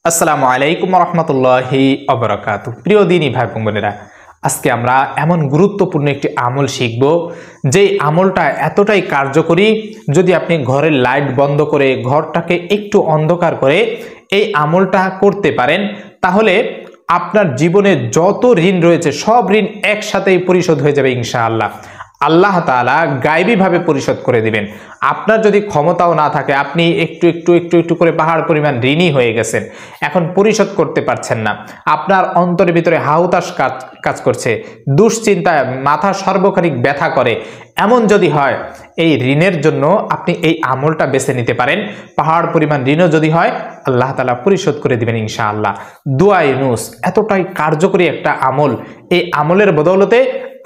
আসসালামু আলাইকুম রহমতুল্লাহি অবরাকাতু। প্রিয় দিনী ভাই বোনেরা, আজকে আমরা এমন গুরুত্বপূর্ণ একটি আমল শিখব যে আমলটা এতটাই কার্যকরী। যদি আপনি ঘরের লাইট বন্ধ করে ঘরটাকে একটু অন্ধকার করে এই আমলটা করতে পারেন, তাহলে আপনার জীবনে যত ঋণ রয়েছে সব ঋণ একসাথেই পরিশোধ হয়ে যাবে ইনশাআল্লাহ। আল্লাহ তাআলা গায়বীভাবে পরিশোধ করে দিবেন। আপনার যদি ক্ষমতাও না থাকে, আপনি একটু একটু একটু একটু করে পাহাড় পরিমাণ ঋণী হয়ে গেছেন, এখন পরিশোধ করতে পারছেন না, আপনার অন্তরের ভিতরে হাহুতাশ কাজ করছে, দুশ্চিন্তায় মাথা সর্বক্ষণিক ব্যথা করে, এমন যদি হয় এই ঋণের জন্য আপনি এই আমলটা বেছে নিতে পারেন। পাহাড় পরিমাণ ঋণও যদি হয় আল্লাহ তাআলা পরিশোধ করে দিবেন ইনশাআল্লাহ। দোয়া ইউনুস এতটাই কার্যকরী একটা আমল, এই আমলের বদৌলতে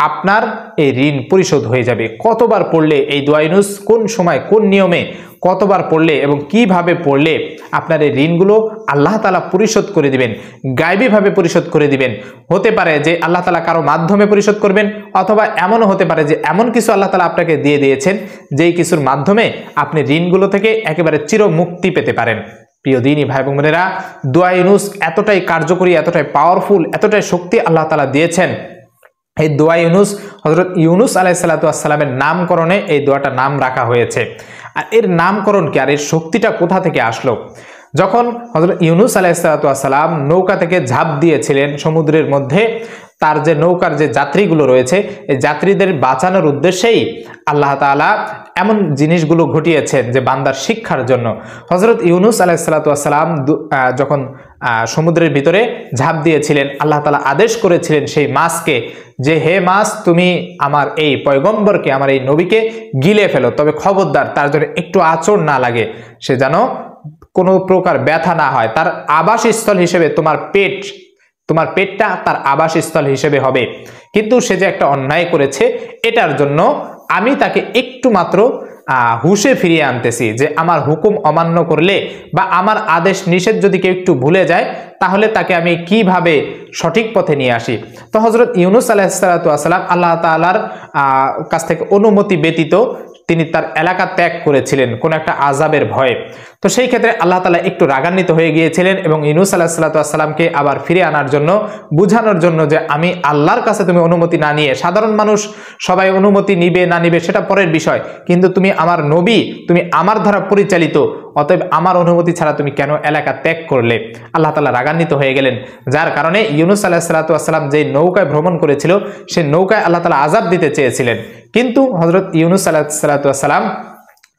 আপনার এই ঋণ পরিশোধ হয়ে যাবে। কতবার পড়লে এই দোয়া ইউনুস, কোন সময় কোন নিয়মে কতবার পড়লে এবং কিভাবে পড়লে আপনার এই ঋণগুলো আল্লাহ তাআলা পরিশোধ করে দিবেন, গায়বীভাবে পরিশোধ করে দিবেন। হতে পারে যে আল্লাহ তাআলা কারো মাধ্যমে পরিশোধ করবেন, অথবা এমনও হতে পারে যে এমন কিছু আল্লাহ তাআলা আপনাকে দিয়ে দিয়েছেন যেই কিছুর মাধ্যমে আপনি ঋণগুলো থেকে একেবারে চিরমুক্তি পেতে পারেন। প্রিয় দিনী ভাই বোনেরা, দোয়া ইউনুস এতটাই কার্যকরী, এতটাই পাওয়ারফুল, এতটাই শক্তি আল্লাহ তাআলা দিয়েছেন। এই দোয়া ইউনুস হযরত ইউনুস আলাইহিস সালাতু ওয়াস সালামের নামকরণে এই দোয়াটা নাম রাখা হয়েছে। আর এর নামকরণ কি, আর এর শক্তিটা কোথা থেকে আসলো? যখন হযরত ইউনুস আলাইহিস সালাতু ওয়াস সালাম নৌকা থেকে ঝাঁপ দিয়েছিলেন সমুদ্রের মধ্যে, তার যে নৌকার যে যাত্রীগুলো রয়েছে এই যাত্রীদের বাঁচানোর উদ্দেশ্যেই আল্লাহ তাআলা এমন জিনিসগুলো ঘটিয়েছেন যে বান্দার শিক্ষার জন্য। হযরত ইউনুস আলাইহিস সালাতু ওয়াস সালাম যখন সমুদ্রের ভিতরে ঝাঁপ দিয়েছিলেন, আল্লাহ তাআলা আদেশ করেছিলেন সেই মাছকে যে হে মাছ, তুমি আমার এই পয়গম্বরকে, আমার এই নবীকে গিলে ফেলো, তবে খবরদার তার জন্য একটু আঁচড় না লাগে, সে যেন কোনো প্রকার ব্যথা না হয়। তার আবাসস্থল হিসেবে তোমার পেটটা তার আবাসস্থল হিসেবে হবে। কিন্তু সে যে একটা অন্যায় করেছে, এটার জন্য আমি তাকে একটু মাত্র হুঁশে ফিরিয়ে আনতেছি, যে আমার হুকুম অমান্য করলে বা আমার আদেশ নিষেধ যদি কেউ একটু ভুলে যায়, তাহলে তাকে আমি কিভাবে সঠিক পথে নিয়ে আসি। তো হযরত ইউনুস আলাইহিস সালাতু ওয়াস সালাম আল্লাহ তাআলার কাছ থেকে অনুমতি ব্যতীত তিনি তার এলাকা ত্যাগ করেছিলেন কোন একটা আযাবের ভয়ে। তো সেই ক্ষেত্রে আল্লাহ তাআলা একটু রাগান্বিত হয়ে গিয়েছিলেন এবং ইউনুস আলাইহিস সালাতু ওয়াস সালামকে আবার ফিরে আনার জন্য, বুঝানোর জন্য যে আমি আল্লাহর কাছে তুমি অনুমতি না নিয়ে, সাধারণ মানুষ সবাই অনুমতি নিবে না নিবে সেটা পরের বিষয়, কিন্তু তুমি আমার নবী, তুমি আমার দ্বারা পরিচালিত, অতএব আমার অনুমতি ছাড়া তুমি কেন এলাকা ত্যাগ করলে? আল্লাহ তাআলা রাগান্বিত হয়ে গেলেন, যার কারণে ইউনুস আলাইহিস সালাতু ওয়াস সালাম যে নৌকায় ভ্রমণ করেছিল সেই নৌকায় আল্লাহ তাআলা আযাব দিতে চেয়েছিলেন। কিন্তু হযরত ইউনুস আলাইহিস সালাতু ওয়াস সালাম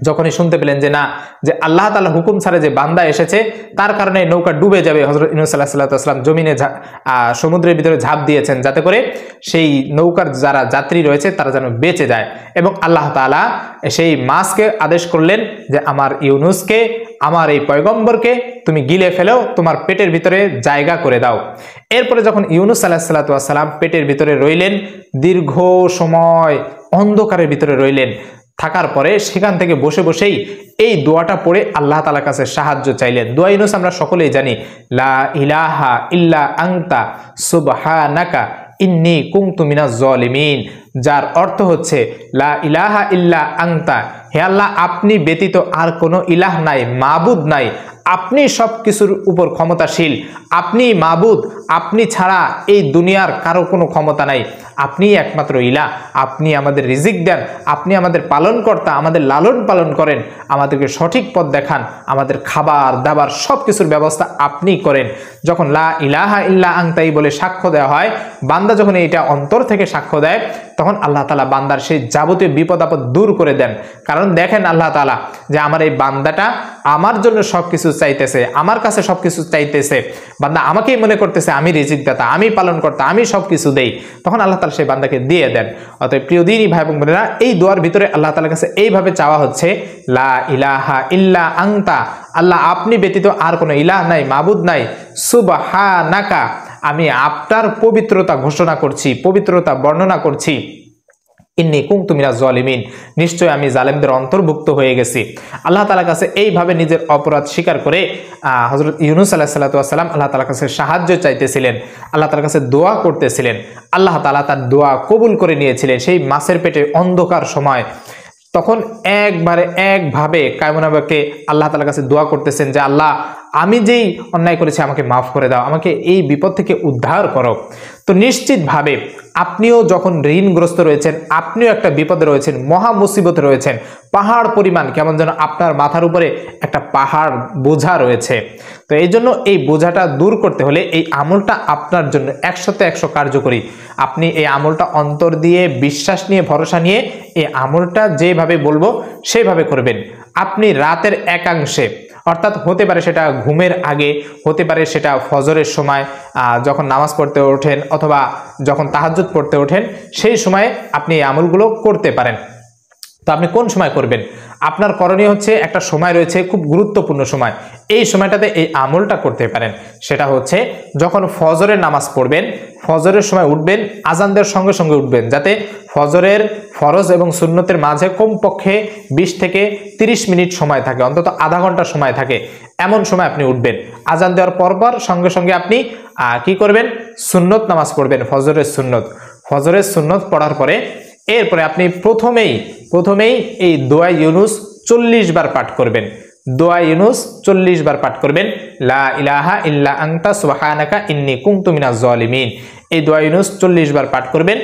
যখনই শুনতে পেলেন যে না, যে আল্লাহ তাআলা হুকুম ছাড়া যে বান্দা এসেছে তার কারণে নৌকা ডুবে যাবে, হযরত ইউনুস আলাইহিস সালাতু ওয়াস সালাম জমিনে সমুদ্রের ভিতরে ঝাঁপ দিয়েছেন যাতে করে সেই নৌকার যারা যাত্রী রয়েছে তারা যেন বেঁচে যায়। এবং আল্লাহ তাআলা সেই মাছকে আদেশ করলেন যে আমার ইউনুসকে, আমার এই পয়গম্বরকে তুমি গিলে ফেলো, তোমার পেটের ভিতরে জায়গা করে দাও। এরপরে যখন ইউনুস আলাইহিস সালাতু ওয়াস সালাম পেটের ভিতরে রইলেন, দীর্ঘ সময় অন্ধকারের ভিতরে রইলেন, থাকার পরে সেখান থেকে বসে বসেই এই দোয়াটা পড়ে আল্লাহ তাআলার কাছে সাহায্য চাইলেন। দোয়া ইউনুস আমরা সকলেই জানি, লা ইলাহা ইল্লা আনতা সুবহানাকা ইন্নী কুনতু মিনাজ জালিমিন, যার অর্থ হচ্ছে লা ইলাহা ইল্লা আনতা, হে আল্লাহ আপনি ব্যতীত আর কোনো ইলাহ নাই, মাবুদ নাই, আপনি সব কিছুর উপর ক্ষমতাশীল, আপনি মাবুদ, আপনি ছাড়া এই দুনিয়ার কারো কোনো ক্ষমতা নাই, আপনি একমাত্র ইলাহ, আপনি আমাদের রিজিক দেন, আপনি আমাদের পালনকর্তা, আমাদের লালন পালন করেন, আমাদেরকে সঠিক পথ দেখান, আমাদের খাবার দাবার সব কিছুর ব্যবস্থা আপনি করেন। যখন লা ইলাহা ইল্লা আনতাই বলে সাক্ষ্য দেওয়া হয়, বান্দা যখন এটা অন্তর থেকে সাক্ষ্য দেয়, তখন আল্লাহ তাআলা বান্দার সেই যাবতীয় বিপদ আপদ দূর করে দেন। কারণ দেখেন আল্লাহ তাআলা যে আমার এই বান্দাটা আমার জন্য সবকিছু চাইতেছে, আমার কাছে সবকিছু চাইতেছে, বান্দা আমাকেই মনে করতেছে আমি রিজিক দাতা, আমি পালন কর্তা, আমি সবকিছু দেই, তখন আল্লাহ তাআলা সেই বান্দাকে দিয়ে দেন। অতএব প্রিয় দিনী ভাই এবং বোনেরা, এই দোয়ার ভিতরে আল্লাহ তাআলার কাছে এইভাবে চাওয়া হচ্ছে, লা ইলাহা ইল্লা আনতা, আল্লাহ আপনি ব্যতীত আর কোনো ইলাহ নাই, মাবুদ নাই, সুবহানাকা, আমি আপনার পবিত্রতা ঘোষণা করছি, পবিত্রতা বর্ণনা করছি, ইন্নী কুনতু মিনাজ জালিমিন, নিশ্চয় আমি জালেমদের অন্তর্ভুক্ত হয়ে গেছি। আল্লাহ তাআলার কাছে এইভাবে নিজের অপরাধ স্বীকার করে হযরত ইউনুস আলাইহিস সালাতু ওয়াস সালাম আল্লাহ তাআলার কাছে সাহায্য চাইতেছিলেন, আল্লাহ তাআলার কাছে দোয়া করতেছিলেন। আল্লাহ তাআলা তার দোয়া কবুল করে নিয়েছিলেন। সেই মাছের পেটে অন্ধকার সময় তখন একভাবে কায়মনাবাকে আল্লাহ তাআলার কাছে দোয়া করতেছেন যে আল্লাহ, আমি যেই অন্যায় করেছি আমাকে মাফ করে দাও, আমাকে এই বিপদ থেকে উদ্ধার করো। তো নিশ্চিতভাবে আপনিও যখন ঋণগ্রস্ত রয়েছেন, আপনিও একটা বিপদে রয়েছেন, মহা মুসিবতে রয়েছেন, পাহাড় পরিমাণ কেমন যেন আপনার মাথার উপরে একটা পাহাড় বোঝা রয়েছে। তো এই জন্য এই বোঝাটা দূর করতে হলে এই আমলটা আপনার জন্য 100-100 কার্যকরী। আপনি এই আমলটা অন্তর দিয়ে, বিশ্বাস নিয়ে, ভরসা নিয়ে এই আমলটা যেভাবে বলবো সেভাবে করবেন। আপনি রাতের একাংশে, অর্থাৎ হতে পারে সেটা ঘুমের আগে, হতে পারে সেটা ফজরের সময় যখন নামাজ পড়তে ওঠেন, অথবা যখন তাহাজ্জুদ পড়তে ওঠেন, সেই সময় আপনি এই আমলগুলো করতে পারেন। তো আপনি কোন সময় করবেন? আপনার করণীয় হচ্ছে, একটা সময় রয়েছে, খুব গুরুত্বপূর্ণ সময়, এই সময়টাতে এই আমলটা করতে পারেন। সেটা হচ্ছে যখন ফজরের নামাজ পড়বেন, ফজরের সময় উঠবেন, আজান দেওয়ার সঙ্গে সঙ্গে উঠবেন, যাতে ফজরের ফরজ এবং সুন্নতের মাঝে কমপক্ষে 20 থেকে 30 মিনিট সময় থাকে, অন্তত আধা ঘন্টা সময় থাকে, এমন সময় আপনি উঠবেন। আজান দেওয়ার পরপর সঙ্গে সঙ্গে আপনি কি করবেন? সুন্নত নামাজ পড়বেন, ফজরের সুন্নত পড়ার পরে এরপরে আপনি প্রথমেই এই দোয়া ইউনুস 40 বার পাঠ করবেন। দোয়া ইউনুস 40 বার পাঠ করবেন। লা ইলাহা ইল্লা আনতা সুবহানাকা ইন্নী কুনতু মিনাজ জালিমিন। এই দোয়া ইউনুস 40 বার পাঠ করবেন।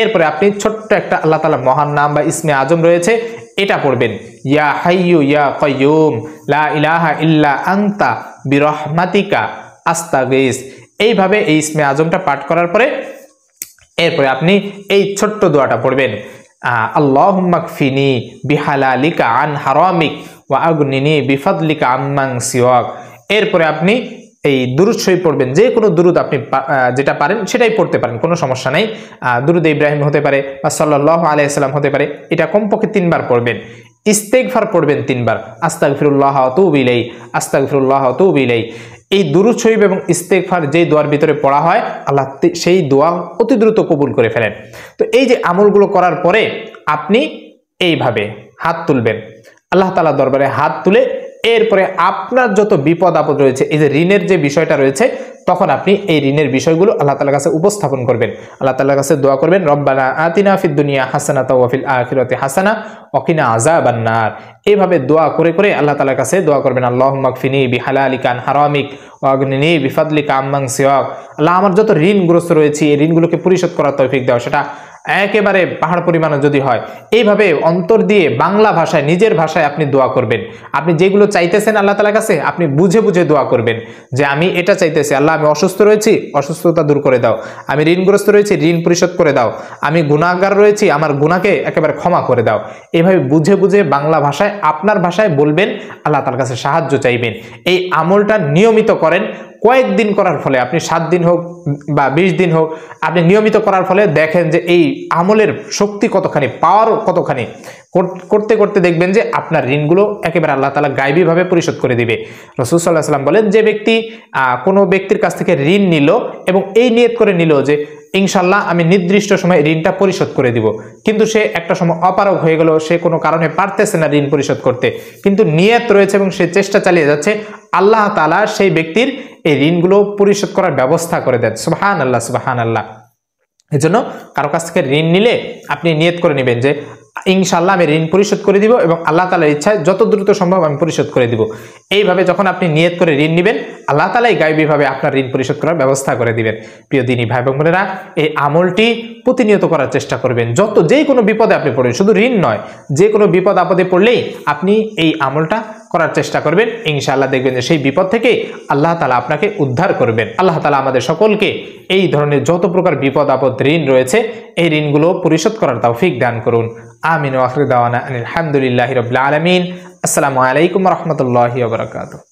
এরপরে আপনি ছোট্ট একটা আল্লাহ তাআলার মহান নাম বা ইসমে আজম রয়েছে, এটা পড়বেন। ইয়া হাইয়ু ইয়া কাইয়ুম লা ইলাহা ইল্লা আনতা বিরহমাতিকা আস্তাগীস। এইভাবে এই ইসমে আজমটা পাঠ করার পরে এরপরে আপনি এই ছোট্ট দোয়াটা পড়বেন, আল্লাহুম্মা কফিনি বিহালালিকা আন হারামিক ওয়া আগনিনি বিফাদলিকা আম্মান সিওয়াক। এরপরে আপনি এই দুরূদ শরীফ পড়বেন, যে কোনো দুরূদ আপনি যেটা পারেন সেটাই পড়তে পারেন, কোনো সমস্যা নেই। দুরূদ ইব্রাহিম হতে পারে বা সাল্লাল্লাহু আলাইহি সাল্লাম হতে পারে, এটা কমপক্ষে 3 বার পড়বেন। ইস্তেগফার পড়বেন 3 বার, আস্তাগফিরুল্লাহ ওয়া আতুবু ইলাইহি, আস্তাগফিরুল্লাহ ওয়া আতুবু ইলাইহি। এই দুরূদ শরীফ এবং ইস্তেগফার যেই দোয়ার ভিতরে পড়া হয়, আল্লাহ সেই দোয়া অতি দ্রুত কবুল করে ফেলেন। তো এই যে আমলগুলো করার পরে আপনি এইভাবে হাত তুলবেন, আল্লাহ তাআলার দরবারে হাত তুলে এরপরে আপনার যত বিপদ আপদ রয়েছে, এই যে ঋণের যে বিষয়টা রয়েছে, তখন আপনি এই ঋণের বিষয়গুলো আল্লাহ তাআলার কাছে উপস্থাপন করবেন। আল্লাহ তাআলার কাছে দোয়া করবেন, রব্বানা আতিনা ফিদ দুনিয়া হাসানাতাও ওয়া ফিল আখিরাতি হাসানা ওয়া কিনা আযাবান নার। এইভাবে দোয়া করে করে আল্লাহ তাআলার কাছে দোয়া করবেন, আল্লাহুম্মা কফিনি বিহালালিকা আন হারামিক ওয়া আগনিনি বিফাদলিকা আম্মান সিওয়াক। আল্লাহ, আমার যত ঋণগ্রস্ত রয়েছে এই ঋণগুলোকে পরিশোধ করার তৌফিক দাও, সেটা একেবারে পাহাড় পরিমাণে যদি হয়। এইভাবে অন্তর দিয়ে বাংলা ভাষায়, নিজের ভাষায় আপনি দোয়া করবেন। আপনি যেগুলো চাইতেছেন আল্লাহ তাআলার কাছে, আপনি বুঝে বুঝে দোয়া করবেন যে আমি এটা চাইতেছি, আল্লাহ আমি অসুস্থ রয়েছি, অসুস্থতা দূর করে দাও। আমি ঋণগ্রস্ত রয়েছি, ঋণ পরিশোধ করে দাও। আমি গুনাহগার রয়েছি, আমার গুনাহকে একেবারে ক্ষমা করে দাও। এভাবে বুঝে বুঝে বাংলা ভাষায়, আপনার ভাষায় বলবেন, আল্লাহ তাআলার কাছে সাহায্য চাইবেন। এই আমলটা নিয়মিত করেন। কয়েকদিন করার ফলে, আপনি 7 দিন হোক বা 20 দিন হোক, আপনি নিয়মিত করার ফলে দেখেন যে এই আমলের শক্তি কতখানি, পাওয়ার কতখানি। করতে করতে দেখবেন যে আপনার ঋণগুলো একেবারে আল্লাহ তাআলা গায়বীভাবে পরিশোধ করে দিবে। রাসূল সাল্লাল্লাহু আলাইহি ওয়াসাল্লাম বলেন, যে ব্যক্তি কোনো ব্যক্তির কাছ থেকে ঋণ নিল এবং এই নিয়ত করে নিল যে ইনশাআল্লাহ আমি নির্দিষ্ট সময় ঋণটা পরিশোধ করে দিব, কিন্তু সে একটা সময় অপারগ হয়ে গেল, সে কোনো কারণে পারতেছে না ঋণ পরিশোধ করতে, কিন্তু নিয়ত রয়েছে এবং সে চেষ্টা চালিয়ে যাচ্ছে, আল্লাহ তাআলা সেই ব্যক্তির এই ঋণগুলো পরিশোধ করার ব্যবস্থা করে দেন। সুবহানাল্লাহ, সুবহানাল্লাহ। এজন্য কারো কাছ থেকে ঋণ নিলে আপনি নিয়ত করে নেবেন যে ইনশাআল্লাহ আমি ঋণ পরিশোধ করে দিব এবং আল্লাহ তাআলার ইচ্ছায় যত দ্রুত সম্ভব আমি পরিশোধ করে দিব। এইভাবে যখন আপনি নিয়ত করে ঋণ নেবেন, আল্লাহ তাআলাই গায়বীভাবে আপনার ঋণ পরিশোধ করার ব্যবস্থা করে দিবেন। প্রিয় দিনী ভাই এবং বোনেরা, এই আমলটি প্রতিনিয়ত করার চেষ্টা করবেন। যে কোনো বিপদে আপনি পড়েন, শুধু ঋণ নয়, যে কোনো বিপদ আপদে পড়লেই আপনি এই আমলটা করার চেষ্টা করবেন। ইনশাআল্লাহ দেখবেন যে সেই বিপদ থেকে আল্লাহ তাআলা আপনাকে উদ্ধার করবেন। আল্লাহ তাআলা আমাদের সকলকে এই ধরনের যত প্রকার বিপদ আপদ ঋণ রয়েছে, এই ঋণগুলো পরিশোধ করার তৌফিক দান করুন। আমিন ওয়া আখিরু দাওয়ানা আলহামদুলিল্লাহি রাব্বিল আলামিন। আসসালামু আলাইকুম ওয়া রাহমাতুল্লাহি ওয়া বারাকাতুহু।